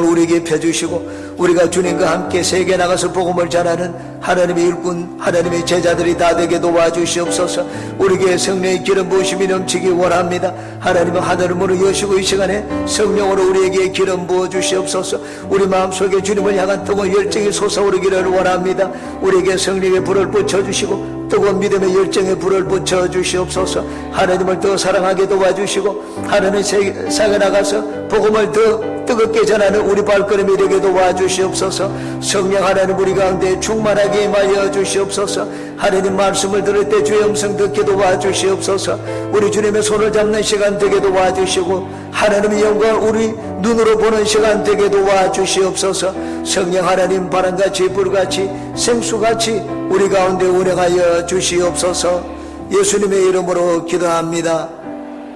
우리에게 펴주시고 우리가 주님과 함께 세계 나가서 복음을 전하는 하나님의 일꾼, 하나님의 제자들이 다 되게 도와주시옵소서. 우리에게 성령의 기름 부으심이 넘치기 원합니다. 하나님은 하늘을 문을 여시고 이 시간에 성령으로 우리에게 기름 부어주시옵소서. 우리 마음속에 주님을 향한 뜨거운 열정이 솟아오르기를 원합니다. 우리에게 성령의 불을 붙여주시고 뜨거운 믿음의 열정에 불을 붙여주시옵소서. 하나님을 더 사랑하게 도와주시고 하나님 세상에 나가서 복음을 더 뜨겁게 전하는 우리 발걸음이 되게 도와주시옵소서. 성령 하나님 우리 가운데 충만하게 임하여 주시옵소서. 하나님 말씀을 들을 때 주의 음성 듣게 도와주시옵소서. 우리 주님의 손을 잡는 시간 되게 도와주시고 하나님의 영광을 우리 눈으로 보는 시간 되게 도와주시옵소서. 성령 하나님 바람같이 불같이 생수같이 우리 가운데 운행하여 주시옵소서. 예수님의 이름으로 기도합니다.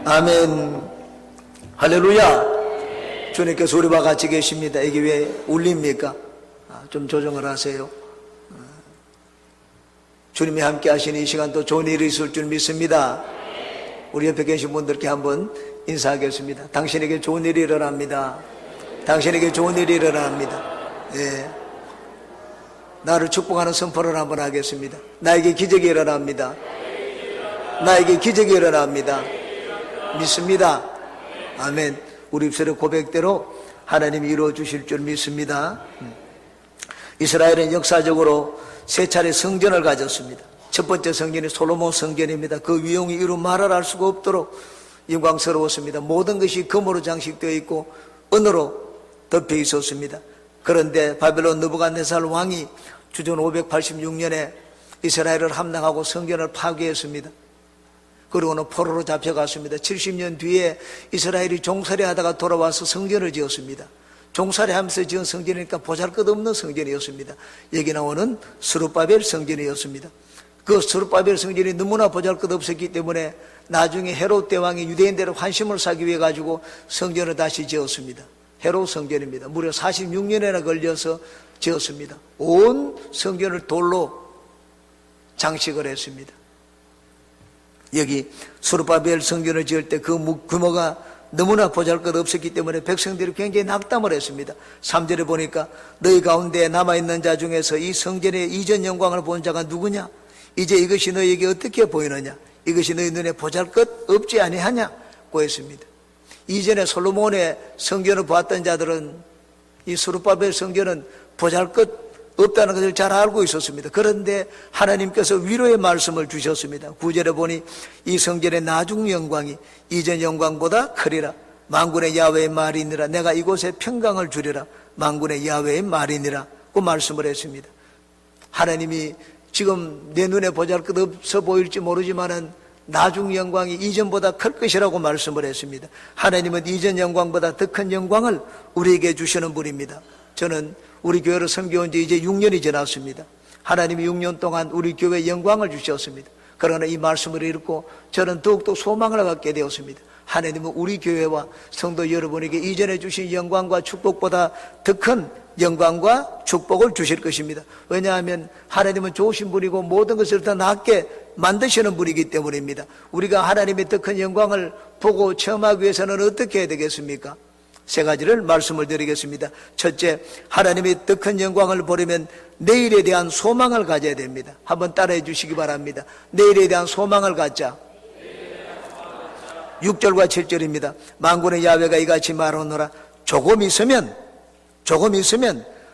아멘. 할렐루야. 주님께서 우리와 같이 계십니다. 이게 왜 울립니까? 좀 조정을 하세요. 주님이 함께 하시는 이 시간 또 좋은 일이 있을 줄 믿습니다. 우리 옆에 계신 분들께 한번 인사하겠습니다. 당신에게 좋은 일이 일어납니다. 당신에게 좋은 일이 일어납니다. 예. 나를 축복하는 선포를 한번 하겠습니다. 나에게 기적이 일어납니다. 나에게 기적이 일어납니다. 믿습니다. 아멘. 우리 입술의 고백대로 하나님이 이루어주실 줄 믿습니다. 이스라엘은 역사적으로 세 차례 성전을 가졌습니다. 첫 번째 성전이 솔로몬 성전입니다. 그 위용이 이루 말을 할 수가 없도록 영광스러웠습니다. 모든 것이 금으로 장식되어 있고 은으로 덮여 있었습니다. 그런데 바벨론 느부갓네살 왕이 주전 586년에 이스라엘을 함락하고 성전을 파괴했습니다. 그리고는 포로로 잡혀갔습니다. 70년 뒤에 이스라엘이 종살이 하다가 돌아와서 성전을 지었습니다. 종살이 하면서 지은 성전이니까 보잘것없는 성전이었습니다. 여기 나오는 스룹바벨 성전이었습니다. 그 스룹바벨 성전이 너무나 보잘것없었기 때문에 나중에 헤롯 대왕이 유대인들의 환심을 사기 위해 가지고 성전을 다시 지었습니다. 헤롯 성전입니다. 무려 46년이나 걸려서 지었습니다. 온 성전을 돌로 장식을 했습니다. 여기 스룹바벨 성전을 지을 때 그 규모가 너무나 보잘것없었기 때문에 백성들이 굉장히 낙담을 했습니다. 3절에 보니까 너희 가운데 남아있는 자 중에서 이 성전의 이전 영광을 본 자가 누구냐? 이제 이것이 너희에게 어떻게 보이느냐? 이것이 너희 눈에 보잘것없지 아니하냐고 했습니다. 이전에 솔로몬의 성전을 보았던 자들은 이 스룹바벨 성전은 보잘것 없다는 것을 잘 알고 있었습니다. 그런데 하나님께서 위로의 말씀을 주셨습니다. 9절에 보니 이 성전의 나중 영광이 이전 영광보다 크리라. 만군의 야훼의 말이니라. 내가 이곳에 평강을 주리라. 만군의 야훼의 말이니라. 그 말씀을 했습니다. 하나님이 지금 내 눈에 보잘것없어 보일지 모르지만은 나중 영광이 이전보다 클 것이라고 말씀을 했습니다. 하나님은 이전 영광보다 더 큰 영광을 우리에게 주시는 분입니다. 저는 우리 교회를 섬겨온 지 이제 6년이 지났습니다. 하나님이 6년 동안 우리 교회에 영광을 주셨습니다. 그러나 이 말씀을 읽고 저는 더욱더 소망을 갖게 되었습니다. 하나님은 우리 교회와 성도 여러분에게 이전에 주신 영광과 축복보다 더 큰 영광과 축복을 주실 것입니다. 왜냐하면 하나님은 좋으신 분이고 모든 것을 더 낫게 만드시는 분이기 때문입니다. 우리가 하나님의 더 큰 영광을 보고 체험하기 위해서는 어떻게 해야 되겠습니까? 세 가지를 말씀을 드리겠습니다. 첫째, 하나님의 더 큰 영광을 보려면 내일에 대한 소망을 가져야 됩니다. 한번 따라해 주시기 바랍니다. 내일에 대한 소망을 갖자. 6절과 7절입니다. 만군의 야훼가 이같이 말하노라. 조금 있으면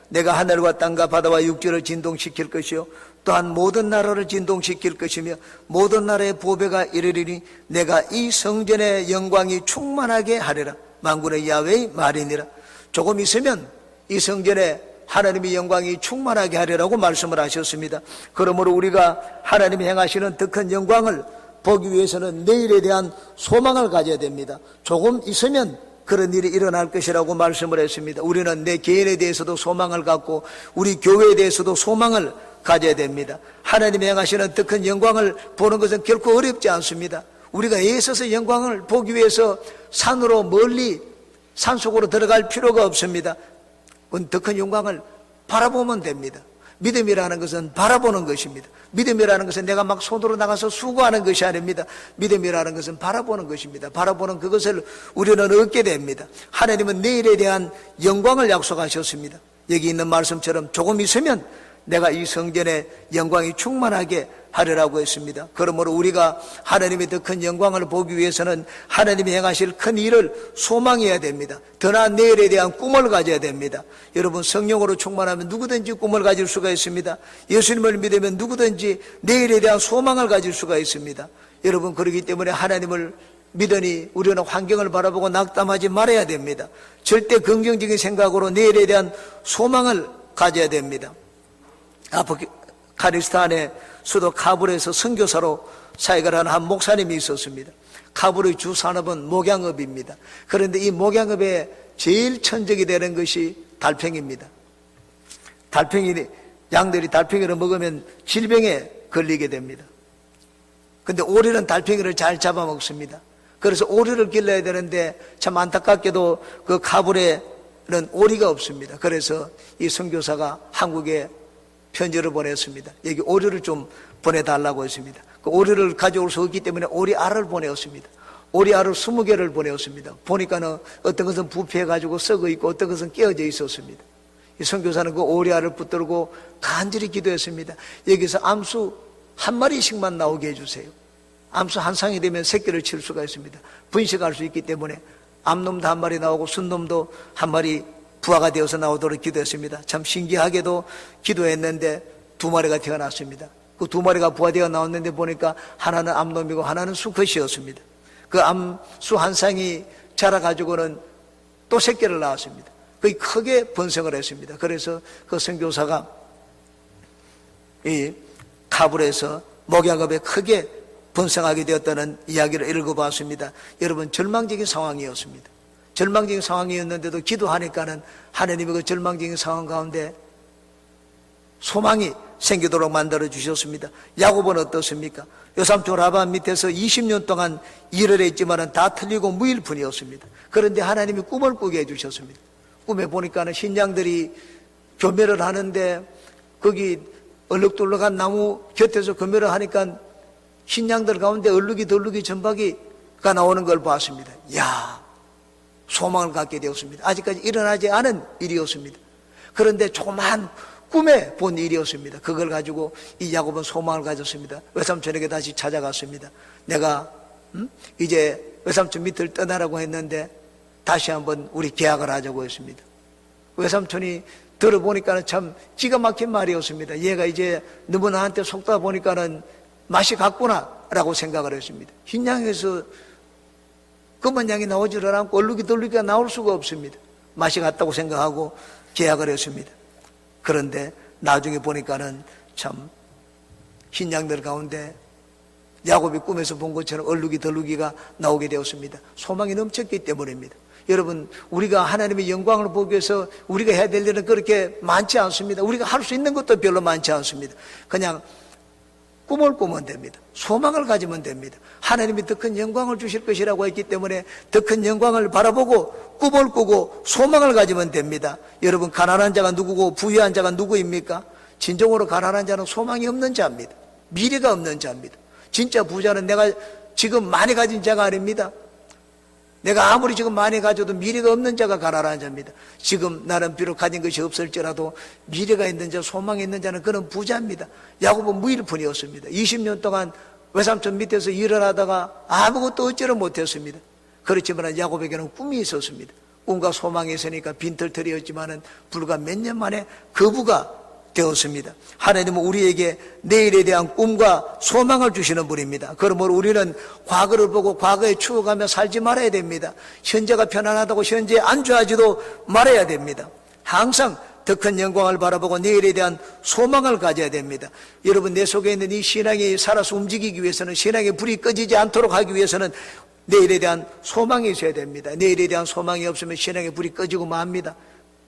내가 하늘과 땅과 바다와 육지를 진동시킬 것이요 또한 모든 나라를 진동시킬 것이며 모든 나라의 보배가 이르리니 내가 이 성전의 영광이 충만하게 하리라. 만군의 야훼의 말이니라. 조금 있으면 이 성전에 하나님의 영광이 충만하게 하리라고 말씀을 하셨습니다. 그러므로 우리가 하나님이 행하시는 더 큰 영광을 보기 위해서는 내일에 대한 소망을 가져야 됩니다. 조금 있으면 그런 일이 일어날 것이라고 말씀을 했습니다. 우리는 내 개인에 대해서도 소망을 갖고 우리 교회에 대해서도 소망을 가져야 됩니다. 하나님이 행하시는 더 큰 영광을 보는 것은 결코 어렵지 않습니다. 우리가 애써서 영광을 보기 위해서 산으로 멀리 산속으로 들어갈 필요가 없습니다. 더 큰 영광을 바라보면 됩니다. 믿음이라는 것은 바라보는 것입니다. 믿음이라는 것은 내가 막 손으로 나가서 수고하는 것이 아닙니다. 믿음이라는 것은 바라보는 것입니다. 바라보는 그것을 우리는 얻게 됩니다. 하나님은 내일에 대한 영광을 약속하셨습니다. 여기 있는 말씀처럼 조금 있으면 내가 이 성전에 영광이 충만하게 하리라고 했습니다. 그러므로 우리가 하나님의 더 큰 영광을 보기 위해서는 하나님이 행하실 큰 일을 소망해야 됩니다. 더 나은 내일에 대한 꿈을 가져야 됩니다. 여러분, 성령으로 충만하면 누구든지 꿈을 가질 수가 있습니다. 예수님을 믿으면 누구든지 내일에 대한 소망을 가질 수가 있습니다. 여러분, 그렇기 때문에 하나님을 믿으니 우리는 환경을 바라보고 낙담하지 말아야 됩니다. 절대 긍정적인 생각으로 내일에 대한 소망을 가져야 됩니다. 아프가니스탄의 수도 카불에서 선교사로 사역을 하는 한 목사님이 있었습니다. 카불의 주 산업은 목양업입니다. 그런데 이 목양업에 제일 천적이 되는 것이 달팽이입니다. 양들이 달팽이를 먹으면 질병에 걸리게 됩니다. 근데 오리는 달팽이를 잘 잡아먹습니다. 그래서 오리를 길러야 되는데 참 안타깝게도 그 카불에는 오리가 없습니다. 그래서 이 선교사가 한국에 편지를 보냈습니다. 여기 오리를 좀 보내달라고 했습니다. 그 오리를 가져올 수 없기 때문에 오리 알을 보내었습니다. 오리 알을 20개를 보내었습니다. 보니까는 어떤 것은 부패해가지고 썩어 있고 어떤 것은 깨어져 있었습니다. 이 선교사는 그 오리 알을 붙들고 간절히 기도했습니다. 여기서 암수 한 마리씩만 나오게 해주세요. 암수 한 상이 되면 새끼를 칠 수가 있습니다. 분식할 수 있기 때문에 암놈도 한 마리 나오고 순놈도 한 마리 부화가 되어서 나오도록 기도했습니다. 참 신기하게도 기도했는데 2마리가 태어났습니다. 그 2마리가 부화되어 나왔는데 보니까 하나는 암놈이고 하나는 수컷이었습니다. 그 암수 한 쌍이 자라가지고는 또 새끼를 낳았습니다. 거의 크게 번성을 했습니다. 그래서 그 선교사가 이 카불에서 목양업에 크게 번성하게 되었다는 이야기를 읽어봤습니다. 여러분, 절망적인 상황이었습니다. 절망적인 상황이었는데도 기도하니까는 하나님의 그 절망적인 상황 가운데 소망이 생기도록 만들어 주셨습니다. 야곱은 어떻습니까? 요삼촌 라반 밑에서 20년 동안 일을 했지만은 다 틀리고 무일푼이었습니다. 그런데 하나님이 꿈을 꾸게 해주셨습니다. 꿈에 보니까는 신장들이 교매를 하는데 거기 얼룩덜룩한 나무 곁에서 교매를 하니까 신장들 가운데 얼룩이 전박이가 나오는 걸 봤습니다. 야, 소망을 갖게 되었습니다. 아직까지 일어나지 않은 일이었습니다. 그런데 조그만 꿈에 본 일이었습니다. 그걸 가지고 이 야곱은 소망을 가졌습니다. 외삼촌에게 다시 찾아갔습니다. 내가 이제 외삼촌 밑을 떠나라고 했는데 다시 한번 우리 계약을 하자고 했습니다. 외삼촌이 들어보니까는 참 기가 막힌 말이었습니다. 얘가 이제 너무 나한테 속다 보니까는 맛이 갔구나 라고 생각을 했습니다. 흰 양에서 검은 양이 나오지를 않고 얼룩이덜룩이가 나올 수가 없습니다. 맛이 갔다고 생각하고 계약을 했습니다. 그런데 나중에 보니까는 참 흰 양들 가운데 야곱이 꿈에서 본 것처럼 얼룩이덜룩이가 나오게 되었습니다. 소망이 넘쳤기 때문입니다. 여러분, 우리가 하나님의 영광을 보기 위해서 우리가 해야 될 일은 그렇게 많지 않습니다. 우리가 할 수 있는 것도 별로 많지 않습니다. 그냥 꿈을 꾸면 됩니다. 소망을 가지면 됩니다. 하나님이 더 큰 영광을 주실 것이라고 했기 때문에 더 큰 영광을 바라보고 꿈을 꾸고 소망을 가지면 됩니다. 여러분, 가난한 자가 누구고 부유한 자가 누구입니까? 진정으로 가난한 자는 소망이 없는 자입니다. 미래가 없는 자입니다. 진짜 부자는 내가 지금 많이 가진 자가 아닙니다. 내가 아무리 지금 많이 가져도 미래가 없는 자가 가난한 자입니다. 지금 나는 비록 가진 것이 없을지라도 미래가 있는 자, 소망이 있는 자는 그는 부자입니다. 야곱은 무일푼이었습니다. 20년 동안 외삼촌 밑에서 일을 하다가 아무것도 얻지를 못했습니다. 그렇지만 야곱에게는 꿈이 있었습니다. 꿈과 소망이 있으니까 빈털터리였지만은 불과 몇 년 만에 거부가 되었습니다. 하나님은 우리에게 내일에 대한 꿈과 소망을 주시는 분입니다. 그러므로 우리는 과거를 보고 과거에 추억하며 살지 말아야 됩니다. 현재가 편안하다고 현재에 안주하지도 말아야 됩니다. 항상 더 큰 영광을 바라보고 내일에 대한 소망을 가져야 됩니다. 여러분, 내 속에 있는 이 신앙이 살아서 움직이기 위해서는, 신앙의 불이 꺼지지 않도록 하기 위해서는 내일에 대한 소망이 있어야 됩니다. 내일에 대한 소망이 없으면 신앙의 불이 꺼지고 맙니다.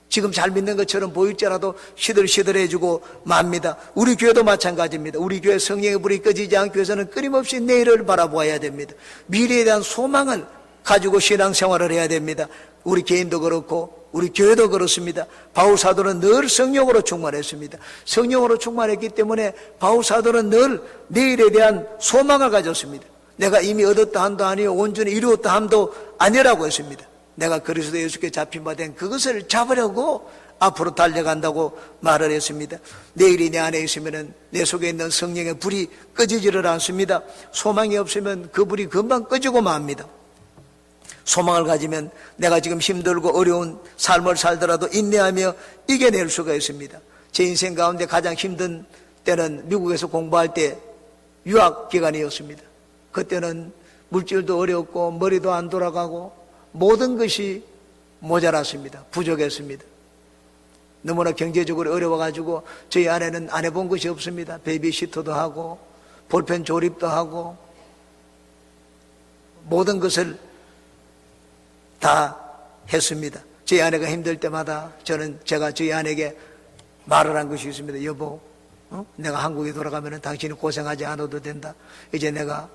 지금 잘 믿는 것처럼 보일지라도 시들시들해지고 맙니다. 우리 교회도 마찬가지입니다. 우리 교회 성령의 불이 꺼지지 않기 위해서는 끊임없이 내일을 바라보아야 됩니다. 미래에 대한 소망을 가지고 신앙생활을 해야 됩니다. 우리 개인도 그렇고 우리 교회도 그렇습니다. 바울 사도는 늘 성령으로 충만했습니다. 성령으로 충만했기 때문에 바울 사도는 늘 내일에 대한 소망을 가졌습니다. 내가 이미 얻었다 함도 아니요 온전히 이루었다 함도 아니라고 했습니다. 내가 그리스도 예수께 잡힌 바 된 그것을 잡으려고 앞으로 달려간다고 말을 했습니다. 내일이 내 안에 있으면 내 속에 있는 성령의 불이 꺼지지를 않습니다. 소망이 없으면 그 불이 금방 꺼지고 맙니다. 소망을 가지면 내가 지금 힘들고 어려운 삶을 살더라도 인내하며 이겨낼 수가 있습니다. 제 인생 가운데 가장 힘든 때는 미국에서 공부할 때 유학 기간이었습니다. 그때는 물질도 어렵고 머리도 안 돌아가고 모든 것이 모자랐습니다. 부족했습니다. 너무나 경제적으로 어려워가지고 저희 아내는 안 해본 것이 없습니다. 베이비시터도 하고 볼펜 조립도 하고 모든 것을 다 했습니다. 저희 아내가 힘들 때마다 제가 저희 아내에게 말을 한 것이 있습니다. 여보, 내가 한국에 돌아가면 당신이 고생하지 않아도 된다. 이제 내가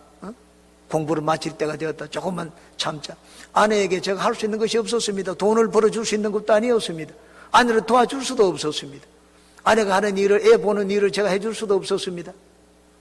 공부를 마칠 때가 되었다. 조금만 참자. 아내에게 제가 할 수 있는 것이 없었습니다. 돈을 벌어줄 수 있는 것도 아니었습니다. 아내를 도와줄 수도 없었습니다. 아내가 하는 일을, 애 보는 일을 제가 해줄 수도 없었습니다.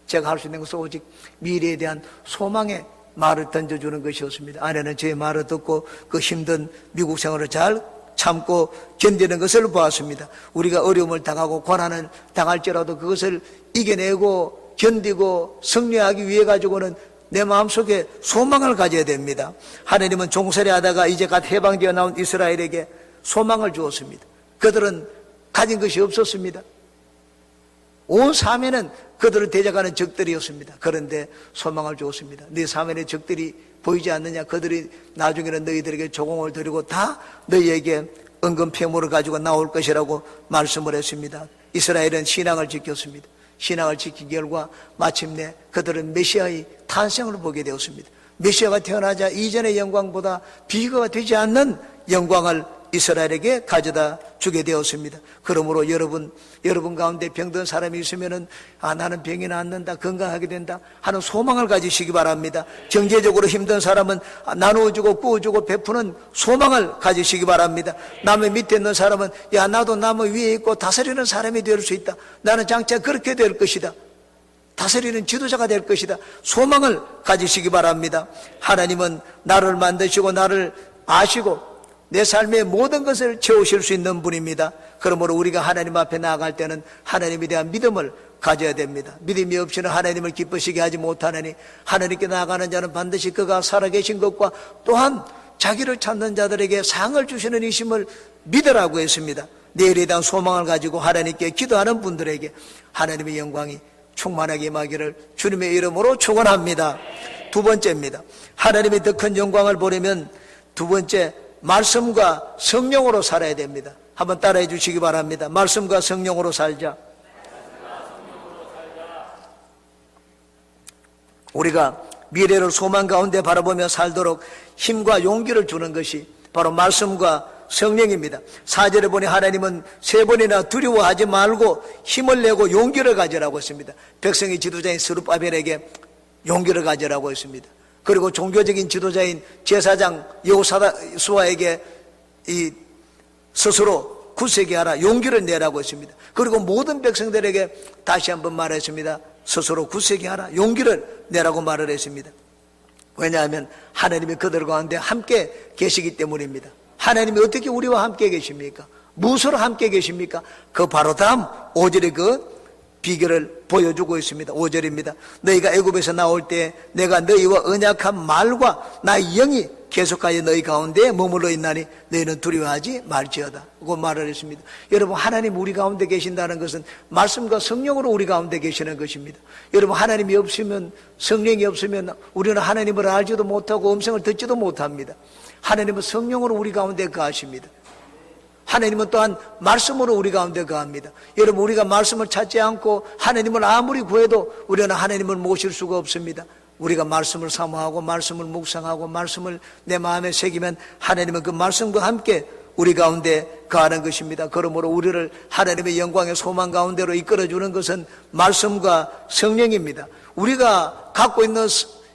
제가 할 수 있는 것은 오직 미래에 대한 소망의 말을 던져주는 것이었습니다. 아내는 제 말을 듣고 그 힘든 미국 생활을 잘 참고 견디는 것을 보았습니다. 우리가 어려움을 당하고 고난을 당할지라도 그것을 이겨내고 견디고 승리하기 위해 가지고는 내 마음속에 소망을 가져야 됩니다. 하나님은 종살이 하다가 이제 갓 해방되어 나온 이스라엘에게 소망을 주었습니다. 그들은 가진 것이 없었습니다. 온 사면은 그들을 대적하는 적들이었습니다. 그런데 소망을 주었습니다. 네 사면의 적들이 보이지 않느냐? 그들이 나중에는 너희들에게 조공을 드리고 다 너희에게 은금폐물을 가지고 나올 것이라고 말씀을 했습니다. 이스라엘은 신앙을 지켰습니다. 신앙을 지킨 결과 마침내 그들은 메시아의 탄생을 보게 되었습니다. 메시아가 태어나자 이전의 영광보다 비교가 되지 않는 영광을 이스라엘에게 가져다 주게 되었습니다. 그러므로 여러분 가운데 병든 사람이 있으면은 나는 병이 낫는다, 건강하게 된다 하는 소망을 가지시기 바랍니다. 경제적으로 힘든 사람은 나누어주고 꾸어주고 베푸는 소망을 가지시기 바랍니다. 남의 밑에 있는 사람은 나도 남 위에 있고 다스리는 사람이 될 수 있다. 나는 장차 그렇게 될 것이다. 다스리는 지도자가 될 것이다. 소망을 가지시기 바랍니다. 하나님은 나를 만드시고 나를 아시고 내 삶의 모든 것을 채우실 수 있는 분입니다. 그러므로 우리가 하나님 앞에 나아갈 때는 하나님에 대한 믿음을 가져야 됩니다. 믿음이 없이는 하나님을 기쁘시게 하지 못하느니 하나님께 나아가는 자는 반드시 그가 살아계신 것과 또한 자기를 찾는 자들에게 상을 주시는 이심을 믿으라고 했습니다. 내일에 대한 소망을 가지고 하나님께 기도하는 분들에게 하나님의 영광이 충만하게 임하기를 주님의 이름으로 축원합니다. 두 번째입니다. 하나님의 더 큰 영광을 보려면 두 번째, 말씀과 성령으로 살아야 됩니다. 한번 따라해 주시기 바랍니다. 말씀과 성령으로 살자. 우리가 미래를 소망 가운데 바라보며 살도록 힘과 용기를 주는 것이 바로 말씀과 성령입니다. 4절에 보니 하나님은 세 번이나 두려워하지 말고 힘을 내고 용기를 가지라고 했습니다. 백성의 지도자인 스룹바벨에게 용기를 가지라고 했습니다. 그리고 종교적인 지도자인 제사장 여호수아에게 스스로 굳세게 하라, 용기를 내라고 했습니다. 그리고 모든 백성들에게 다시 한번 말했습니다. 스스로 굳세게 하라, 용기를 내라고 말을 했습니다. 왜냐하면 하나님이 그들 가운데 함께 계시기 때문입니다. 하나님이 어떻게 우리와 함께 계십니까? 무엇으로 함께 계십니까? 그 바로 다음 5절의 그 비결을 보여주고 있습니다. 5절입니다. 너희가 애굽에서 나올 때 내가 너희와 언약한 말과 나의 영이 계속하여 너희 가운데 머물러 있나니 너희는 두려워하지 말지어다. 그 말을 했습니다. 여러분, 하나님 우리 가운데 계신다는 것은 말씀과 성령으로 우리 가운데 계시는 것입니다. 여러분, 하나님이 없으면, 성령이 없으면 우리는 하나님을 알지도 못하고 음성을 듣지도 못합니다. 하나님은 성령으로 우리 가운데 거하십니다. 하나님은 또한 말씀으로 우리 가운데 거합니다. 여러분, 우리가 말씀을 찾지 않고 하나님을 아무리 구해도 우리는 하나님을 모실 수가 없습니다. 우리가 말씀을 사모하고 말씀을 묵상하고 말씀을 내 마음에 새기면 하나님은 그 말씀과 함께 우리 가운데 거하는 것입니다. 그러므로 우리를 하나님의 영광의 소망 가운데로 이끌어주는 것은 말씀과 성령입니다. 우리가 갖고 있는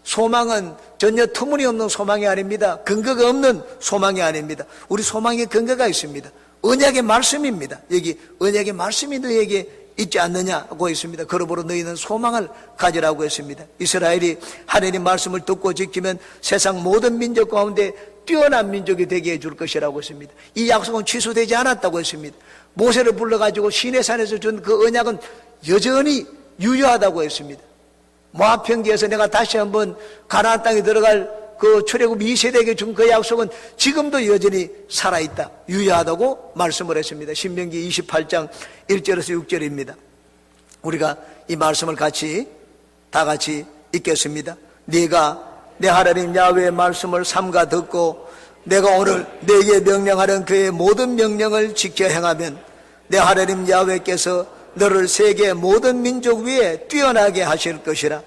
소망은 전혀 터무니없는 소망이 아닙니다. 근거가 없는 소망이 아닙니다. 우리 소망에 근거가 있습니다. 언약의 말씀입니다. 여기 언약의 말씀이 너에게 있지 않느냐고 했습니다. 그러므로 너희는 소망을 가지라고 했습니다. 이스라엘이 하나님 말씀을 듣고 지키면 세상 모든 민족 가운데 뛰어난 민족이 되게 해줄 것이라고 했습니다. 이 약속은 취소되지 않았다고 했습니다. 모세를 불러가지고 시내산에서 준 그 언약은 여전히 유효하다고 했습니다. 모압 평지에서 내가 다시 한번 가나안 땅에 들어갈 그 출애굽 2세대에게 준 그 약속은 지금도 여전히 살아있다, 유효하다고 말씀을 했습니다. 신명기 28장 1절에서 6절입니다. 우리가 이 말씀을 다 같이 읽겠습니다. 네가 내 하나님 야훼의 말씀을 삼가 듣고 내가 오늘 네게 명령하는 그의 모든 명령을 지켜 행하면 내 하나님 야훼께서 너를 세계 모든 민족 위에 뛰어나게 하실 것이라.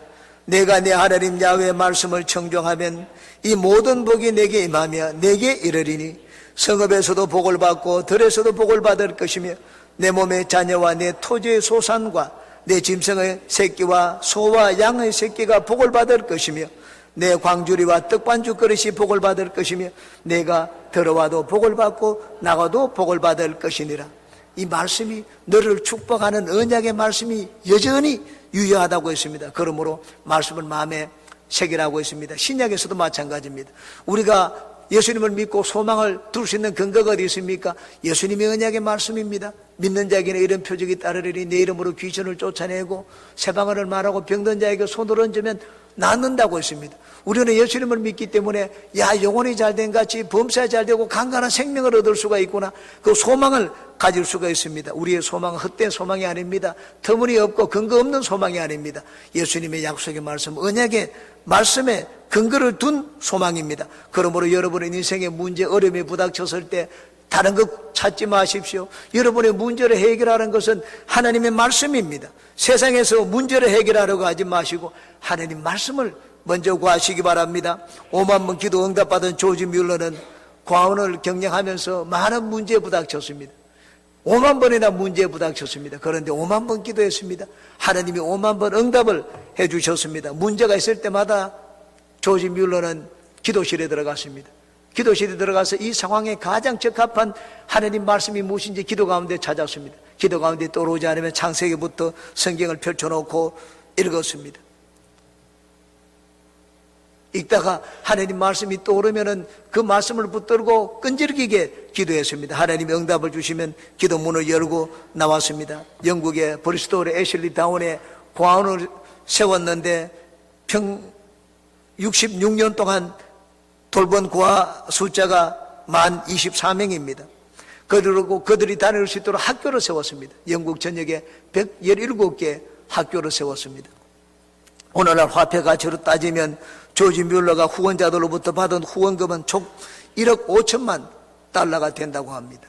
내가 내 하나님 야훼의 말씀을 청종하면 이 모든 복이 내게 임하며 내게 이르리니 성읍에서도 복을 받고 들에서도 복을 받을 것이며 내 몸의 자녀와 내 토지의 소산과 내 짐승의 새끼와 소와 양의 새끼가 복을 받을 것이며 내 광주리와 떡반죽 그릇이 복을 받을 것이며 내가 들어와도 복을 받고 나가도 복을 받을 것이니라. 이 말씀이 너를 축복하는 언약의 말씀이 여전히 유효하다고 했습니다. 그러므로 말씀을 마음에 새기라고 했습니다. 신약에서도 마찬가지입니다. 우리가 예수님을 믿고 소망을 둘 수 있는 근거가 어디 있습니까? 예수님의 언약의 말씀입니다. 믿는 자에게는 이런 표적이 따르리니 내 이름으로 귀신을 쫓아내고 새방언을 말하고 병든 자에게 손을 얹으면 낫는다고 했습니다. 우리는 예수님을 믿기 때문에 영혼이 잘된 같이 범사에 잘되고 강건한 생명을 얻을 수가 있구나, 그 소망을 가질 수가 있습니다. 우리의 소망은 헛된 소망이 아닙니다. 터무니없고 근거 없는 소망이 아닙니다. 예수님의 약속의 말씀, 언약의 말씀에 근거를 둔 소망입니다. 그러므로 여러분의 인생의 문제, 어려움이 부닥쳤을 때 다른 것 찾지 마십시오. 여러분의 문제를 해결하는 것은 하나님의 말씀입니다. 세상에서 문제를 해결하려고 하지 마시고 하나님 말씀을 먼저 구하시기 바랍니다. 5만 번 기도 응답받은 조지 뮬러는 과언을 경영하면서 많은 문제에 부닥쳤습니다. 5만 번이나 문제에 부닥쳤습니다. 그런데 5만 번 기도했습니다. 하나님이 5만 번 응답을 해주셨습니다. 문제가 있을 때마다 조지 뮬러는 기도실에 들어갔습니다. 기도실에 들어가서 이 상황에 가장 적합한 하나님 말씀이 무엇인지 기도 가운데 찾았습니다. 기도 가운데 떠오르지 않으면 창세기부터 성경을 펼쳐놓고 읽었습니다. 읽다가 하나님 말씀이 떠오르면은 그 말씀을 붙들고 끈질기게 기도했습니다. 하나님이 응답을 주시면 기도 문을 열고 나왔습니다. 영국의 브리스톨의 애슐리 다운에 고아원을 세웠는데 66년 동안 돌본 고아 숫자가 만 24명입니다. 그리고 그들이 다닐 수 있도록 학교를 세웠습니다. 영국 전역에 117개 학교를 세웠습니다. 오늘날 화폐 가치로 따지면 조지 뮬러가 후원자들로부터 받은 후원금은 총 1억 5천만 달러가 된다고 합니다.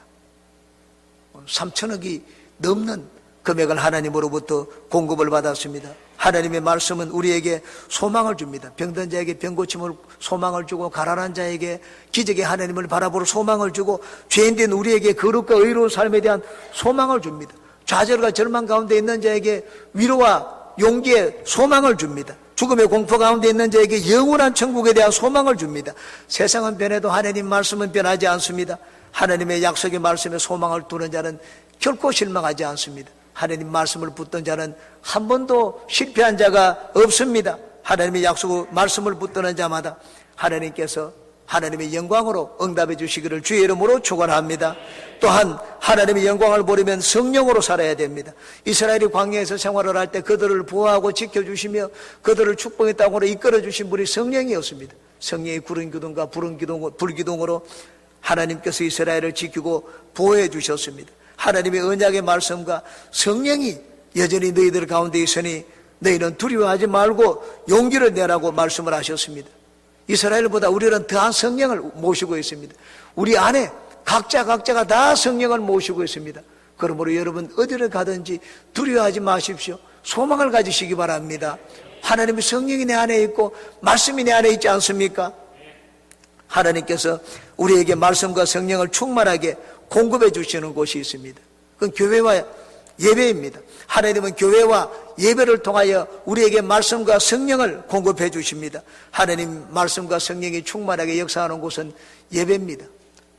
3천억이 넘는 금액을 하나님으로부터 공급을 받았습니다. 하나님의 말씀은 우리에게 소망을 줍니다. 병든 자에게 병고침을 소망을 주고 가난한 자에게 기적의 하나님을 바라볼 소망을 주고 죄인된 우리에게 거룩과 의로운 삶에 대한 소망을 줍니다. 좌절과 절망 가운데 있는 자에게 위로와 용기의 소망을 줍니다. 죽음의 공포 가운데 있는 자에게 영원한 천국에 대한 소망을 줍니다. 세상은 변해도 하나님 말씀은 변하지 않습니다. 하나님의 약속의 말씀에 소망을 두는 자는 결코 실망하지 않습니다. 하나님 말씀을 붙든 자는 한 번도 실패한 자가 없습니다. 하나님의 약속 말씀을 붙드는 자마다 하나님께서 하나님의 영광으로 응답해 주시기를 주의 이름으로 축원합니다. 또한 하나님의 영광을 보려면 성령으로 살아야 됩니다. 이스라엘이 광야에서 생활을 할 때 그들을 보호하고 지켜주시며 그들을 축복의 땅으로 이끌어 주신 분이 성령이었습니다. 성령의 구른 기둥과 불기둥으로 하나님께서 이스라엘을 지키고 보호해 주셨습니다. 하나님의 언약의 말씀과 성령이 여전히 너희들 가운데 있으니 너희는 두려워하지 말고 용기를 내라고 말씀을 하셨습니다. 이스라엘보다 우리는 더한 성령을 모시고 있습니다. 우리 안에 각자가 다 성령을 모시고 있습니다. 그러므로 여러분 어디를 가든지 두려워하지 마십시오. 소망을 가지시기 바랍니다. 하나님의 성령이 내 안에 있고 말씀이 내 안에 있지 않습니까? 하나님께서 우리에게 말씀과 성령을 충만하게 공급해 주시는 곳이 있습니다. 그건 교회와 예배입니다. 하나님은 교회와 예배를 통하여 우리에게 말씀과 성령을 공급해 주십니다. 하나님 말씀과 성령이 충만하게 역사하는 곳은 예배입니다.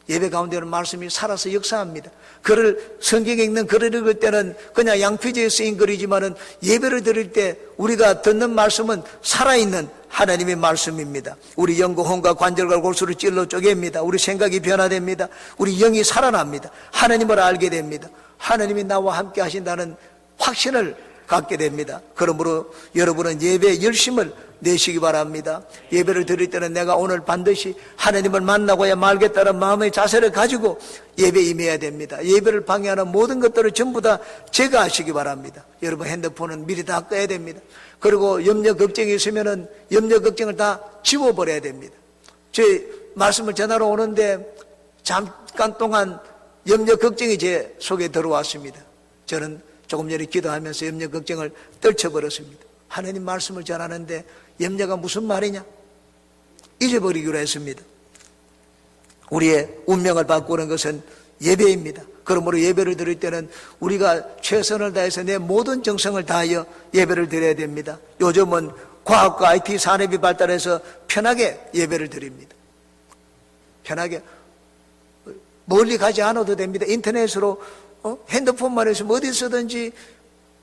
예배 가운데는 말씀이 살아서 역사합니다. 글을, 성경에 있는 글을 읽을 때는 그냥 양피지에 쓰인 글이지만은 예배를 드릴 때 우리가 듣는 말씀은 살아있는 하나님의 말씀입니다. 우리 영과 혼과 관절과 골수를 찔러 쪼갭니다. 우리 생각이 변화됩니다. 우리 영이 살아납니다. 하나님을 알게 됩니다. 하나님이 나와 함께 하신다는 확신을 갖게 됩니다. 그러므로 여러분은 예배에 열심을 내시기 바랍니다. 예배를 드릴 때는 내가 오늘 반드시 하나님을 만나고야 말겠다는 마음의 자세를 가지고 예배에 임해야 됩니다. 예배를 방해하는 모든 것들을 전부 다 제거하시기 바랍니다. 여러분 핸드폰은 미리 다 꺼야 됩니다. 그리고 염려 걱정이 있으면은 염려 걱정을 다 지워버려야 됩니다. 제 말씀을 전하러 오는데 잠깐 동안 염려 걱정이 제 속에 들어왔습니다. 저는 조금 전에 기도하면서 염려 걱정을 떨쳐버렸습니다. 하나님 말씀을 전하는데 염려가 무슨 말이냐? 잊어버리기로 했습니다. 우리의 운명을 바꾸는 것은 예배입니다. 그러므로 예배를 드릴 때는 우리가 최선을 다해서 내 모든 정성을 다하여 예배를 드려야 됩니다. 요즘은 과학과 IT 산업이 발달해서 편하게 예배를 드립니다. 편하게 멀리 가지 않아도 됩니다. 인터넷으로 핸드폰만 해서 어디서든지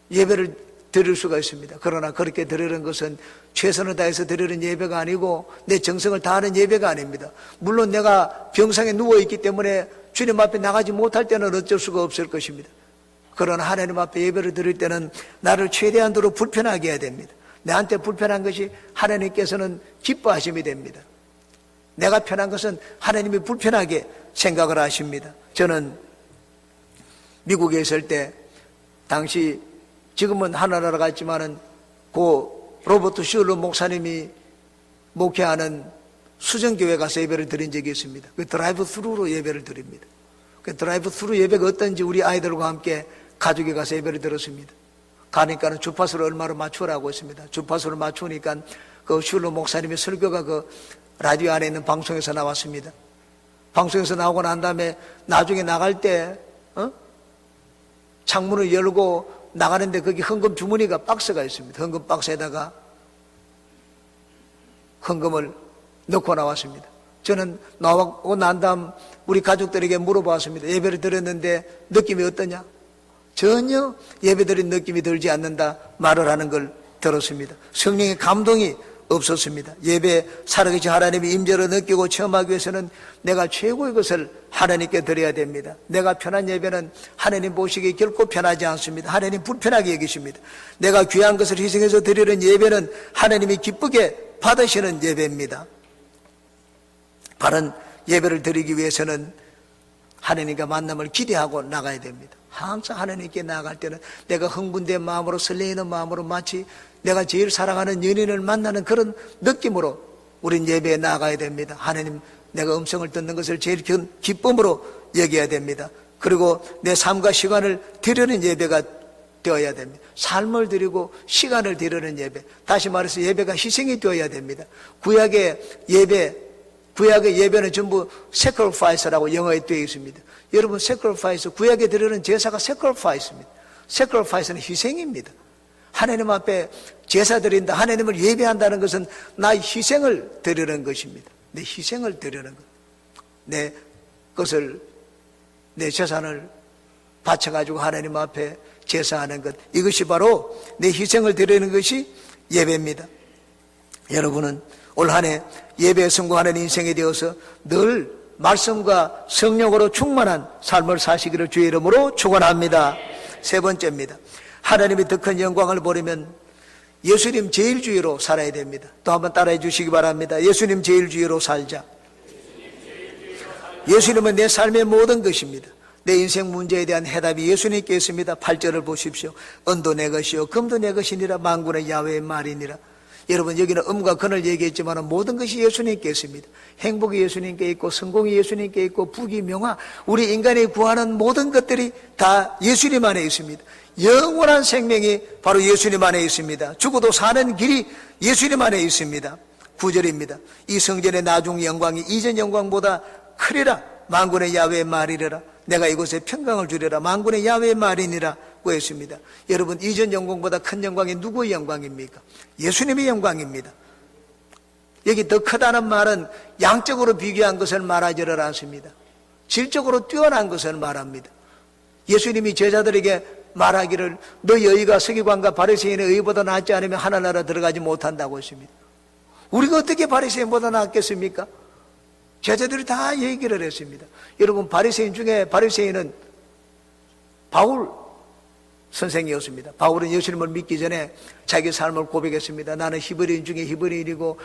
예배를 드릴 수가 있습니다. 그러나 그렇게 드리는 것은 최선을 다해서 드리는 예배가 아니고 내 정성을 다하는 예배가 아닙니다. 물론 내가 병상에 누워있기 때문에 주님 앞에 나가지 못할 때는 어쩔 수가 없을 것입니다. 그러나 하나님 앞에 예배를 드릴 때는 나를 최대한도로 불편하게 해야 됩니다. 내한테 불편한 것이 하나님께서는 기뻐하심이 됩니다. 내가 편한 것은 하나님이 불편하게 생각을 하십니다. 저는 미국에 있을 때 당시 지금은 하나나라가 있지만은 고 로버트 슐러 목사님이 목회하는 수정교회 가서 예배를 드린 적이 있습니다. 그 드라이브 스루로 예배를 드립니다. 그 드라이브 스루 예배가 어떤지 우리 아이들과 함께 가족이 가서 예배를 드렸습니다. 가니까는 주파수를 얼마로 맞추라고 했습니다. 주파수를 맞추니까 그 슐러 목사님의 설교가 그 라디오 안에 있는 방송에서 나왔습니다. 방송에서 나오고 난 다음에 나중에 나갈 때 창문을 열고 나가는데 거기 헌금 주머니가 박스가 있습니다. 헌금 박스에다가 헌금을 넣고 나왔습니다. 저는 나오고 난 다음 우리 가족들에게 물어봤습니다. 예배를 드렸는데 느낌이 어떠냐? 전혀 예배드린 느낌이 들지 않는다 말을 하는 걸 들었습니다. 성령의 감동이 없었습니다. 예배 살아계신 하나님의 임재를 느끼고 체험하기 위해서는 내가 최고의 것을 하나님께 드려야 됩니다. 내가 편한 예배는 하나님 보시기에 결코 편하지 않습니다. 하나님 불편하게 여기십니다. 내가 귀한 것을 희생해서 드리는 예배는 하나님이 기쁘게 받으시는 예배입니다. 바른 예배를 드리기 위해서는 하나님과 만남을 기대하고 나가야 됩니다. 항상 하나님께 나아갈 때는 내가 흥분된 마음으로 설레이는 마음으로 마치 내가 제일 사랑하는 연인을 만나는 그런 느낌으로 우린 예배에 나아가야 됩니다. 하나님, 내가 음성을 듣는 것을 제일 큰 기쁨으로 여겨야 됩니다. 그리고 내 삶과 시간을 드리는 예배가 되어야 됩니다. 삶을 드리고 시간을 드리는 예배. 다시 말해서 예배가 희생이 되어야 됩니다. 구약의 예배는 전부 sacrifice라고 영어에 되어 있습니다. 여러분, sacrifice, 구약에 드리는 제사가 sacrifice입니다. sacrifice는 희생입니다. 하나님 앞에 제사 드린다, 하나님을 예배한다는 것은 나의 희생을 드리는 것입니다. 내 희생을 드리는 것. 내 것을, 내 재산을 바쳐가지고 하나님 앞에 제사하는 것. 이것이 바로 내 희생을 드리는 것이 예배입니다. 여러분은 올 한 해 예배에 성공하는 인생이 되어서 늘 말씀과 성령으로 충만한 삶을 사시기를 주의 이름으로 축원합니다. 세 번째입니다. 하나님의 더 큰 영광을 보려면 예수님 제일주의로 살아야 됩니다. 또 한번 따라해 주시기 바랍니다. 예수님 제일주의로 살자. 예수님은 내 삶의 모든 것입니다. 내 인생 문제에 대한 해답이 예수님께 있습니다. 8절을 보십시오. 은도 내 것이요 금도 내 것이니라 만군의 야훼의 말이니라. 여러분, 여기는 음과 근을 얘기했지만 모든 것이 예수님께 있습니다. 행복이 예수님께 있고 성공이 예수님께 있고 부귀 명화, 우리 인간이 구하는 모든 것들이 다 예수님 안에 있습니다. 영원한 생명이 바로 예수님 안에 있습니다. 죽어도 사는 길이 예수님 안에 있습니다. 9절입니다. 이 성전의 나중 영광이 이전 영광보다 크리라. 만군의 야훼의 말이라. 내가 이곳에 평강을 주리라. 만군의 야훼의 말이니라. 구했습니다. 여러분, 이전 영광보다 큰 영광이 누구의 영광입니까? 예수님의 영광입니다. 여기 더 크다는 말은 양적으로 비교한 것을 말하지를 않습니다. 질적으로 뛰어난 것을 말합니다. 예수님이 제자들에게 말하기를 너희 의가 서기관과 바리새인의 의보다 낫지 않으면 하늘나라 들어가지 못한다고 했습니다. 우리가 어떻게 바리새인보다 낫겠습니까? 제자들이 다 얘기를 했습니다. 여러분, 바리새인 중에 바리새인은 바울 선생이었습니다. 바울은 예수님을 믿기 전에 자기 삶을 고백했습니다. 나는 히브리인 중에 히브리인이고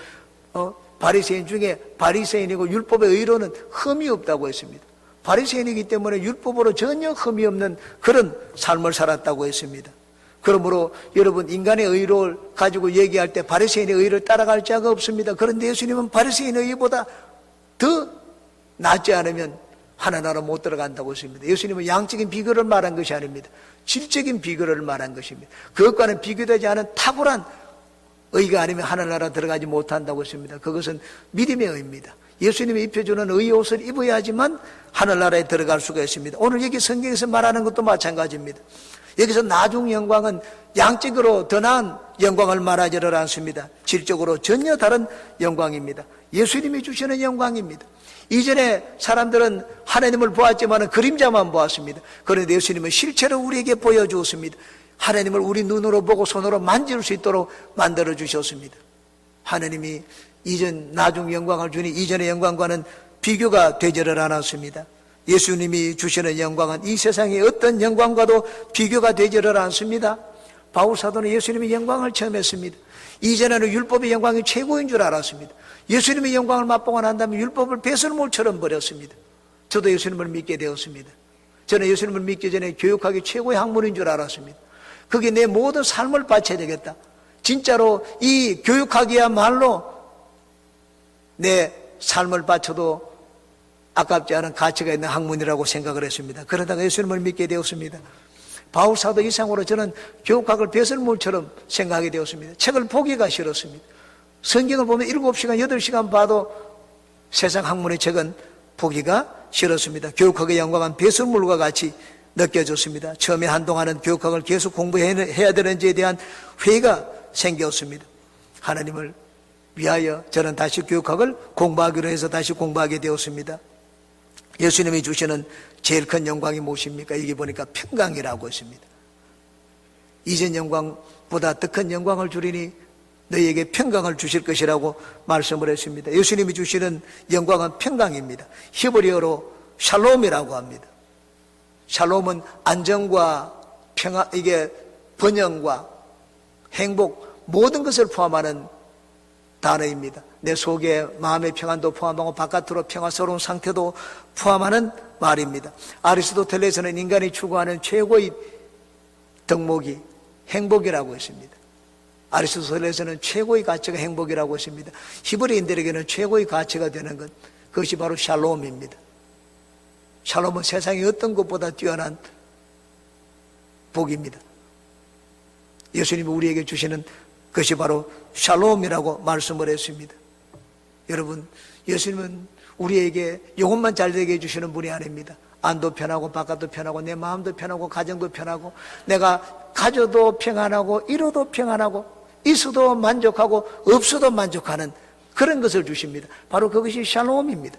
바리새인 중에 바리새인이고 율법의 의로는 흠이 없다고 했습니다. 바리새인이기 때문에 율법으로 전혀 흠이 없는 그런 삶을 살았다고 했습니다. 그러므로 여러분, 인간의 의를 가지고 얘기할 때 바리새인의 의를 따라갈 자가 없습니다. 그런데 예수님은 바리새인의 의보다 더 낫지 않으면 하나나라 못 들어간다고 했습니다. 예수님은 양적인 비교를 말한 것이 아닙니다. 질적인 비교를 말한 것입니다. 그것과는 비교되지 않은 탁월한 의가 아니면 하늘나라 들어가지 못한다고 했습니다. 그것은 믿음의 의입니다. 예수님이 입혀주는 의의 옷을 입어야지만 하늘나라에 들어갈 수가 있습니다. 오늘 여기 성경에서 말하는 것도 마찬가지입니다. 여기서 나중 영광은 양적으로 더 나은 영광을 말하지를 않습니다. 질적으로 전혀 다른 영광입니다. 예수님이 주시는 영광입니다. 이전에 사람들은 하나님을 보았지만 그림자만 보았습니다. 그런데 예수님은 실체로 우리에게 보여주었습니다. 하나님을 우리 눈으로 보고 손으로 만질 수 있도록 만들어 주셨습니다. 하나님이 이전 나중 영광을 주니 이전의 영광과는 비교가 되지를 않았습니다. 예수님이 주시는 영광은 이 세상의 어떤 영광과도 비교가 되지를 않습니다. 바울 사도는 예수님의 영광을 체험했습니다. 이전에는 율법의 영광이 최고인 줄 알았습니다. 예수님의 영광을 맛보고 난 다음에 율법을 배설물처럼 버렸습니다. 저도 예수님을 믿게 되었습니다. 저는 예수님을 믿기 전에 교육학이 최고의 학문인 줄 알았습니다. 그게 내 모든 삶을 바쳐야 되겠다. 진짜로 이 교육학이야말로 내 삶을 바쳐도 아깝지 않은 가치가 있는 학문이라고 생각을 했습니다. 그러다가 예수님을 믿게 되었습니다. 바울 사도 이상으로 저는 교육학을 배설물처럼 생각하게 되었습니다. 책을 보기가 싫었습니다. 성경을 보면 7시간, 8시간 봐도 세상 학문의 책은 보기가 싫었습니다. 교육학의 영광은 배설물과 같이 느껴졌습니다. 처음에 한동안은 교육학을 계속 공부해야 되는지에 대한 회의가 생겼습니다. 하나님을 위하여 저는 다시 교육학을 공부하기로 해서 다시 공부하게 되었습니다. 예수님이 주시는 제일 큰 영광이 무엇입니까? 여기 보니까 평강이라고 했습니다. 이전 영광보다 더 큰 영광을 주리니 너희에게 평강을 주실 것이라고 말씀을 했습니다. 예수님이 주시는 영광은 평강입니다. 히브리어로 샬롬이라고 합니다. 샬롬은 안정과 평화, 이게 번영과 행복, 모든 것을 포함하는 단어입니다. 내 속에 마음의 평안도 포함하고 바깥으로 평화스러운 상태도 포함하는 말입니다. 아리스토텔레스는 인간이 추구하는 최고의 덕목이 행복이라고 했습니다. 아리스토텔레스는 최고의 가치가 행복이라고 했습니다. 히브리인들에게는 최고의 가치가 되는 것, 그것이 바로 샬롬입니다. 샬롬은 세상의 어떤 것보다 뛰어난 복입니다. 예수님이 우리에게 주시는 것이 바로 샬롬이라고 말씀을 했습니다. 여러분, 예수님은 우리에게 영혼만 잘 되게 해주시는 분이 아닙니다. 안도 편하고 바깥도 편하고 내 마음도 편하고 가정도 편하고 내가 가져도 평안하고 이뤄도 평안하고 있어도 만족하고 없어도 만족하는 그런 것을 주십니다. 바로 그것이 샬롬입니다.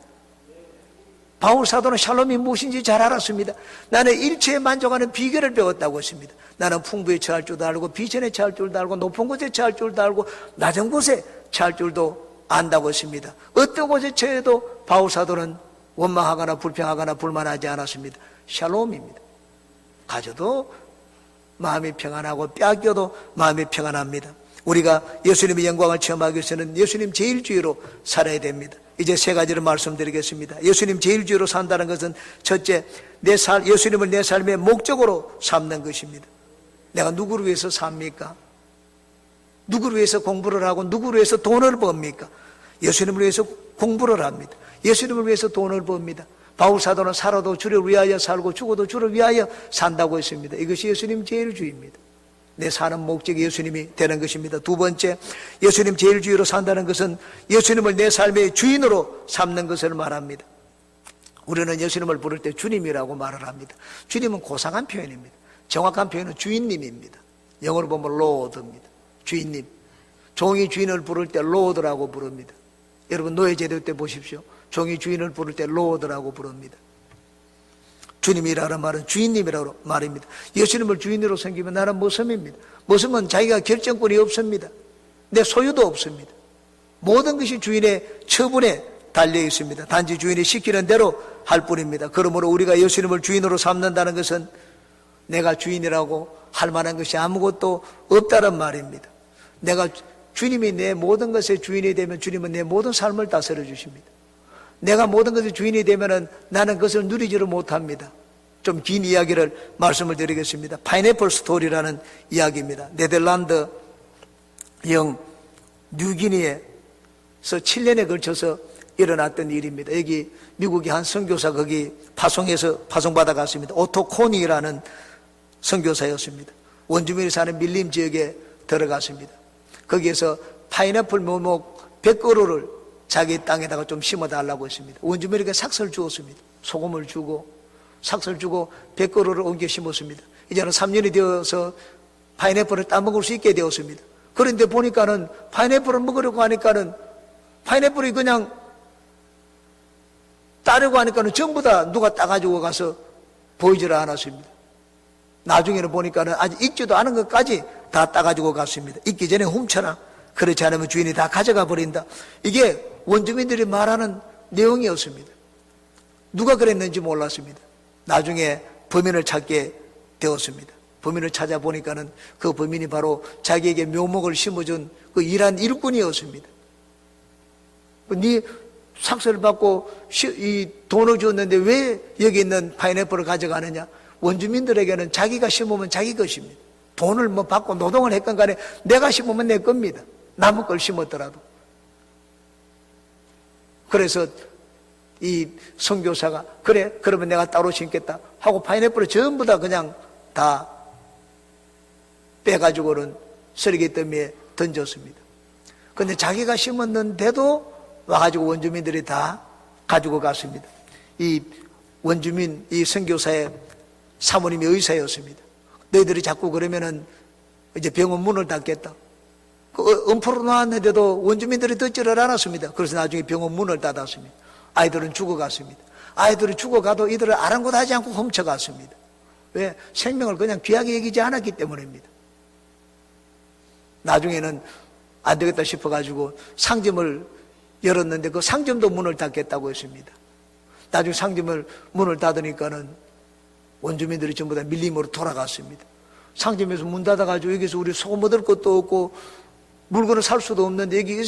바울 사도는 샬롬이 무엇인지 잘 알았습니다. 나는 일체에 만족하는 비결을 배웠다고 했습니다. 나는 풍부에 처할 줄도 알고 비천에 처할 줄도 알고 높은 곳에 처할 줄도 알고 낮은 곳에 처할 줄도 안다고 했습니다. 어떤 곳에 처해도 바울 사도는 원망하거나 불평하거나 불만하지 않았습니다. 샬롬입니다. 가져도 마음이 평안하고 빼앗겨도 마음이 평안합니다. 우리가 예수님의 영광을 체험하기 위해서는 예수님 제일주의로 살아야 됩니다. 이제 세 가지를 말씀드리겠습니다. 예수님 제일주의로 산다는 것은 첫째, 예수님을 내 삶의 목적으로 삼는 것입니다. 내가 누구를 위해서 삽니까? 누구를 위해서 공부를 하고 누구를 위해서 돈을 법니까? 예수님을 위해서 공부를 합니다. 예수님을 위해서 돈을 법니다. 바울 사도는 살아도 주를 위하여 살고 죽어도 주를 위하여 산다고 했습니다. 이것이 예수님 제일주의입니다. 내 사는 목적이 예수님이 되는 것입니다. 두 번째, 예수님 제일주의로 산다는 것은 예수님을 내 삶의 주인으로 삼는 것을 말합니다. 우리는 예수님을 부를 때 주님이라고 말을 합니다. 주님은 고상한 표현입니다. 정확한 표현은 주인님입니다. 영어로 보면 로드입니다. 주인님. 종이 주인을 부를 때 로드라고 부릅니다. 여러분 노예 제도 때 보십시오. 종이 주인을 부를 때 로드라고 부릅니다. 주님이라는 말은 주인님이라고 말입니다. 예수님을 주인으로 섬기면 나는 모섬입니다. 모섬은 자기가 결정권이 없습니다. 내 소유도 없습니다. 모든 것이 주인의 처분에 달려 있습니다. 단지 주인이 시키는 대로 할 뿐입니다. 그러므로 우리가 예수님을 주인으로 삼는다는 것은 내가 주인이라고 할 만한 것이 아무것도 없다는 말입니다. 내가 주님이 내 모든 것의 주인이 되면 주님은 내 모든 삶을 다스려 주십니다. 내가 모든 것의 주인이 되면 나는 그것을 누리지를 못합니다. 좀 긴 이야기를 말씀을 드리겠습니다. 파인애플 스토리라는 이야기입니다. 네덜란드 영 뉴기니에서 7년에 걸쳐서 일어났던 일입니다. 여기 미국의 한 선교사 거기 파송받아 갔습니다. 오토 코니라는 선교사였습니다. 원주민이 사는 밀림 지역에 들어갔습니다. 거기에서 파인애플 묘목 100그루를 자기 땅에다가 좀 심어달라고 했습니다. 원주민에게 삭스를 주었습니다. 소금을 주고 삭스를 주고 100그루를 옮겨 심었습니다. 이제는 3년이 되어서 파인애플을 따먹을 수 있게 되었습니다. 그런데 보니까는 파인애플을 먹으려고 하니까는 파인애플이 그냥 따려고 하니까는 전부 다 누가 따가지고 가서 보이지를 않았습니다. 나중에는 보니까는 아직 익지도 않은 것까지 다 따가지고 갔습니다. 익기 전에 훔쳐라. 그렇지 않으면 주인이 다 가져가 버린다. 이게 원주민들이 말하는 내용이었습니다. 누가 그랬는지 몰랐습니다. 나중에 범인을 찾게 되었습니다. 범인을 찾아보니까는 그 범인이 바로 자기에게 묘목을 심어준 그 이란 일꾼이었습니다. 네 삭스를 받고 이 돈을 줬는데 왜 여기 있는 파인애플을 가져가느냐? 원주민들에게는 자기가 심으면 자기 것입니다. 돈을 뭐 받고 노동을 했건 간에 내가 심으면 내 겁니다. 남의 걸 심었더라도. 그래서 이 선교사가 그래 그러면 내가 따로 심겠다 하고 파인애플을 전부 다 그냥 다 빼가지고는 쓰레기 더미에 던졌습니다. 그런데 자기가 심었는데도 와가지고 원주민들이 다 가지고 갔습니다. 이 원주민 이 선교사의 사모님이 의사였습니다. 너희들이 자꾸 그러면은 이제 병원 문을 닫겠다. 그 엄포로 놨는데도 원주민들이 듣지를 않았습니다. 그래서 나중에 병원 문을 닫았습니다. 아이들은 죽어갔습니다. 아이들이 죽어가도 이들을 아랑곳하지 않고 훔쳐갔습니다. 왜? 생명을 그냥 귀하게 여기지 않았기 때문입니다. 나중에는 안 되겠다 싶어가지고 상점을 열었는데 그 상점도 문을 닫겠다고 했습니다. 나중에 상점을 문을 닫으니까는 원주민들이 전부 다 밀림으로 돌아갔습니다. 상점에서 문 닫아가지고 여기서 우리 소금 얻을 것도 없고 물건을 살 수도 없는데 여기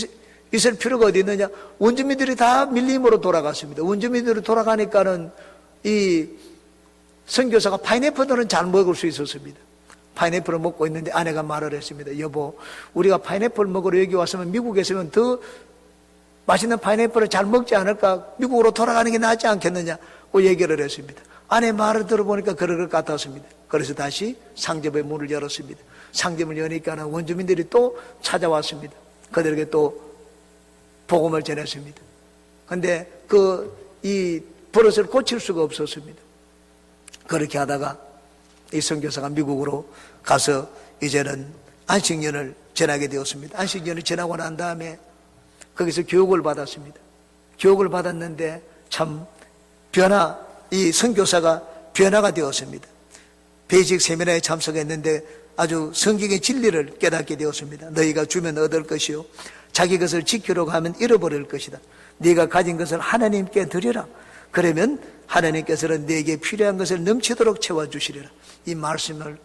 있을 필요가 어디 있느냐? 원주민들이 다 밀림으로 돌아갔습니다. 원주민들이 돌아가니까는 이 선교사가 파인애플들은 잘 먹을 수 있었습니다. 파인애플을 먹고 있는데 아내가 말을 했습니다. 여보, 우리가 파인애플 먹으러 여기 왔으면 미국에 있으면 더 맛있는 파인애플을 잘 먹지 않을까? 미국으로 돌아가는 게 낫지 않겠느냐? 고 얘기를 했습니다. 아내 말을 들어보니까 그럴 것 같았습니다. 그래서 다시 상점의 문을 열었습니다. 상점을 여니까는 원주민들이 또 찾아왔습니다. 그들에게 또 복음을 전했습니다. 그런데 이 버릇을 고칠 수가 없었습니다. 그렇게 하다가 이 선교사가 미국으로 가서 이제는 안식년을 지나게 되었습니다. 안식년을 지나고 난 다음에 거기서 교육을 받았습니다. 교육을 받았는데 참 이 선교사가 변화가 되었습니다. 베이직 세미나에 참석했는데 아주 성경의 진리를 깨닫게 되었습니다. 너희가 주면 얻을 것이요 자기 것을 지키려고 하면 잃어버릴 것이다. 네가 가진 것을 하나님께 드리라. 그러면 하나님께서는 네게 필요한 것을 넘치도록 채워주시리라. 이 말씀을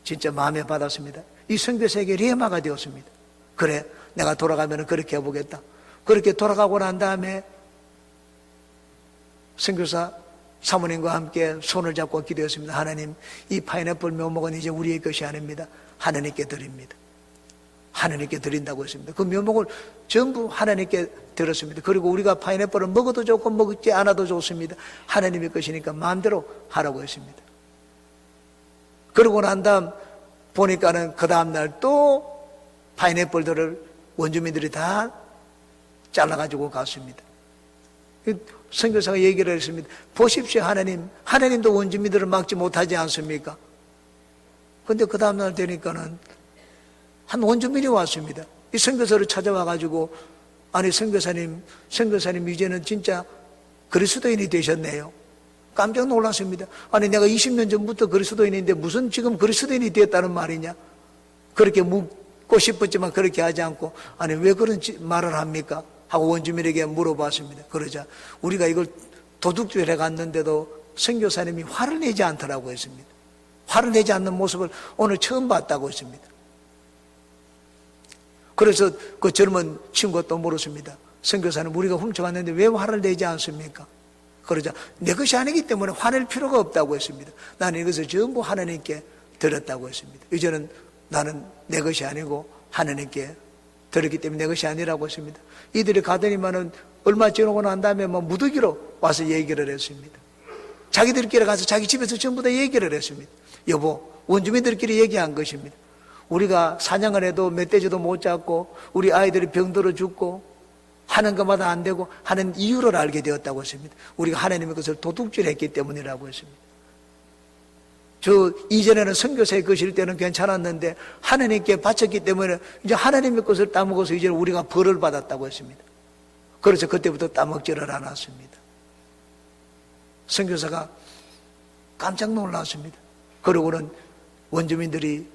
진짜 마음에 받았습니다. 이 선교사에게 레마가 되었습니다. 그래 내가 돌아가면 그렇게 해보겠다. 그렇게 돌아가고 난 다음에 선교사 사모님과 함께 손을 잡고 기도했습니다. 하나님, 이 파인애플 묘목은 이제 우리의 것이 아닙니다. 하나님께 드립니다. 하나님께 드린다고 했습니다. 그 묘목을 전부 하나님께 드렸습니다. 그리고 우리가 파인애플을 먹어도 좋고 먹지 않아도 좋습니다. 하나님의 것이니까 마음대로 하라고 했습니다. 그러고 난 다음 보니까는 그 다음날 또 파인애플들을 원주민들이 다 잘라가지고 갔습니다. 선교사가 얘기를 했습니다. 보십시오 하나님도 원주민들을 막지 못하지 않습니까? 근데 그 다음날 되니까는 한 원주민이 왔습니다. 이 선교사를 찾아와가지고, 아니 선교사님 이제는 진짜 그리스도인이 되셨네요. 깜짝 놀랐습니다. 아니 내가 20년 전부터 그리스도인인데 무슨 지금 그리스도인이 되었다는 말이냐? 그렇게 묻고 싶었지만 그렇게 하지 않고, 아니 왜 그런 말을 합니까? 하고 원주민에게 물어봤습니다. 그러자 우리가 이걸 도둑질해 갔는데도 선교사님이 화를 내지 않더라고 했습니다. 화를 내지 않는 모습을 오늘 처음 봤다고 했습니다. 그래서 그 젊은 친구가 또 물었습니다. 선교사님, 우리가 훔쳐갔는데 왜 화를 내지 않습니까? 그러자 내 것이 아니기 때문에 화낼 필요가 없다고 했습니다. 나는 이것을 전부 하나님께 드렸다고 했습니다. 이제는 나는 내 것이 아니고 하나님께 드렸기 때문에 내 것이 아니라고 했습니다. 이들이 가더니만은 얼마 지나고 난 다음에 무더기로 와서 얘기를 했습니다. 자기들끼리 가서 자기 집에서 전부 다 얘기를 했습니다. 여보, 원주민들끼리 얘기한 것입니다. 우리가 사냥을 해도 멧돼지도 못 잡고 우리 아이들이 병들어 죽고 하는 것마다 안 되고 하는 이유를 알게 되었다고 했습니다. 우리가 하나님의 것을 도둑질했기 때문이라고 했습니다. 저 이전에는 선교사의 것일 때는 괜찮았는데 하나님께 바쳤기 때문에 이제 하나님의 것을 따먹어서 이제 우리가 벌을 받았다고 했습니다. 그래서 그때부터 따먹지를 않았습니다. 선교사가 깜짝 놀랐습니다. 그러고는 원주민들이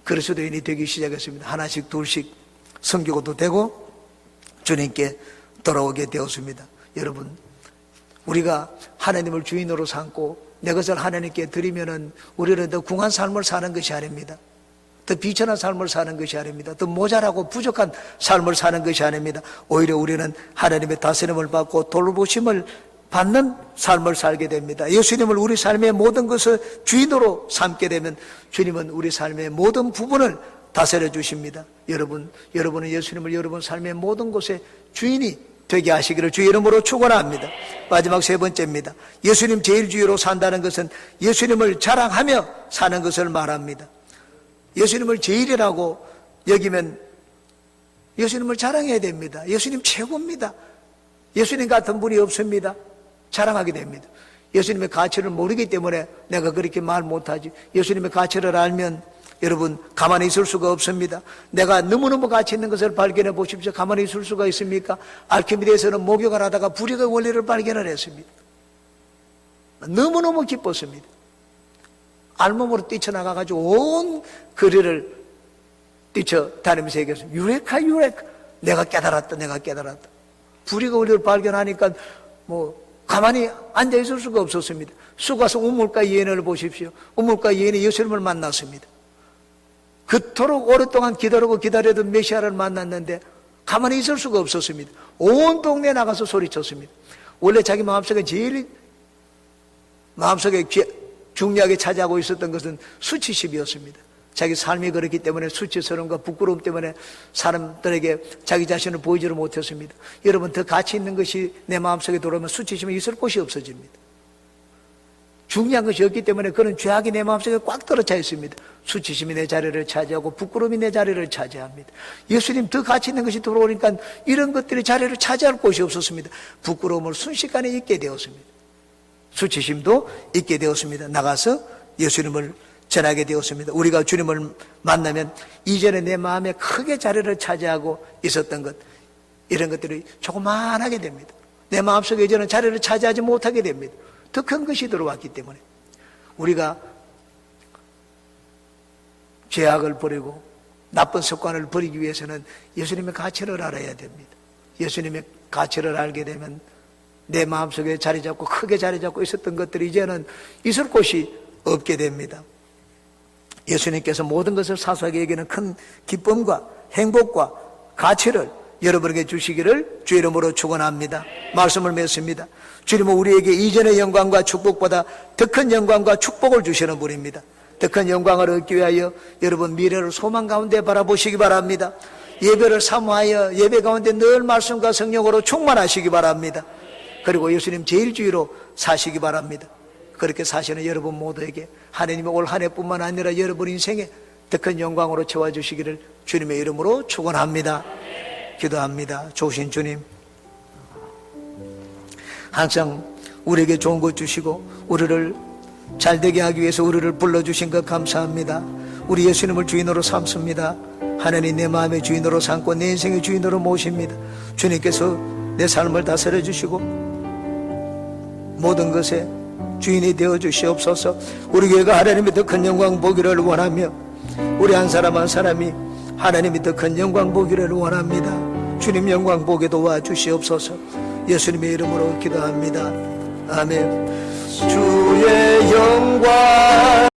그리스도인이 되기 시작했습니다. 하나씩 둘씩 선교도 되고 주님께 돌아오게 되었습니다. 여러분, 우리가 하나님을 주인으로 삼고 내 것을 하나님께 드리면은 우리는 더 궁한 삶을 사는 것이 아닙니다. 더 비천한 삶을 사는 것이 아닙니다. 더 모자라고 부족한 삶을 사는 것이 아닙니다. 오히려 우리는 하나님의 다스림을 받고 돌보심을 받는 삶을 살게 됩니다. 예수님을 우리 삶의 모든 것을 주인으로 삼게 되면 주님은 우리 삶의 모든 부분을 다스려 주십니다. 여러분은 예수님을 여러분 삶의 모든 곳에 주인이 되게 하시기를 주의 이름으로 축원합니다. 마지막 세 번째입니다. 예수님 제일주의로 산다는 것은 예수님을 자랑하며 사는 것을 말합니다. 예수님을 제일이라고 여기면 예수님을 자랑해야 됩니다. 예수님 최고입니다. 예수님 같은 분이 없습니다. 자랑하게 됩니다. 예수님의 가치를 모르기 때문에 내가 그렇게 말 못하지. 예수님의 가치를 알면 여러분 가만히 있을 수가 없습니다. 내가 너무너무 가치 있는 것을 발견해 보십시오. 가만히 있을 수가 있습니까? 알키미데에서는 목욕을 하다가 불의의 원리를 발견을 했습니다. 너무너무 기뻤습니다. 알몸으로 뛰쳐나가가지고 온 거리를 뛰쳐다니면서 얘기했습니다. 유레카 내가 깨달았다. 불의의 원리를 발견하니까 가만히 앉아있을 수가 없었습니다. 쑥 가서 우물가 예언을 보십시오. 우물가 예언이 예수님을 만났습니다. 그토록 오랫동안 기다려도 메시아를 만났는데 가만히 있을 수가 없었습니다. 온 동네에 나가서 소리쳤습니다. 원래 자기 마음속에 제일 중요하게 차지하고 있었던 것은 수치심이었습니다. 자기 삶이 그렇기 때문에 수치스러움과 부끄러움 때문에 사람들에게 자기 자신을 보이지를 못했습니다. 여러분, 더 가치 있는 것이 내 마음속에 들어오면 수치심이 있을 곳이 없어집니다. 중요한 것이 없기 때문에 그런 죄악이 내 마음속에 꽉 들어차 있습니다. 수치심이 내 자리를 차지하고 부끄러움이 내 자리를 차지합니다. 예수님 더 가치 있는 것이 들어오니까 이런 것들이 자리를 차지할 곳이 없었습니다. 부끄러움을 순식간에 잊게 되었습니다. 수치심도 잊게 되었습니다. 나가서 예수님을 전하게 되었습니다. 우리가 주님을 만나면 이전에 내 마음에 크게 자리를 차지하고 있었던 것, 이런 것들이 조그만하게 됩니다. 내 마음속에 이제는 자리를 차지하지 못하게 됩니다. 더 큰 것이 들어왔기 때문에 우리가 죄악을 버리고 나쁜 습관을 버리기 위해서는 예수님의 가치를 알아야 됩니다. 예수님의 가치를 알게 되면 내 마음속에 자리 잡고 크게 자리 잡고 있었던 것들이 이제는 있을 곳이 없게 됩니다. 예수님께서 모든 것을 사소하게 여기는 큰 기쁨과 행복과 가치를 여러분에게 주시기를 주의 이름으로 축원합니다. 말씀을 맺습니다. 주님은 우리에게 이전의 영광과 축복보다 더 큰 영광과 축복을 주시는 분입니다. 더 큰 영광을 얻기 위하여 여러분 미래를 소망 가운데 바라보시기 바랍니다. 예배를 사모하여 예배 가운데 늘 말씀과 성령으로 충만하시기 바랍니다. 그리고 예수님 제일주의로 사시기 바랍니다. 그렇게 사시는 여러분 모두에게 하나님의 올 한 해뿐만 아니라 여러분 인생에 더 큰 영광으로 채워주시기를 주님의 이름으로 축원합니다. 기도합니다. 좋으신 주님, 항상 우리에게 좋은 것 주시고 우리를 잘되게 하기 위해서 우리를 불러주신 것 감사합니다. 우리 예수님을 주인으로 삼습니다. 하나님 내 마음의 주인으로 삼고 내 인생의 주인으로 모십니다. 주님께서 내 삶을 다스려 주시고 모든 것에 주인이 되어 주시옵소서. 우리 교회가 하나님의 더 큰 영광 보기를 원하며 우리 한 사람 한 사람이 하나님의 더 큰 영광 보기를 원합니다. 주님 영광 보게 도와주시옵소서. 예수님의 이름으로 기도합니다. 아멘. 주의 영광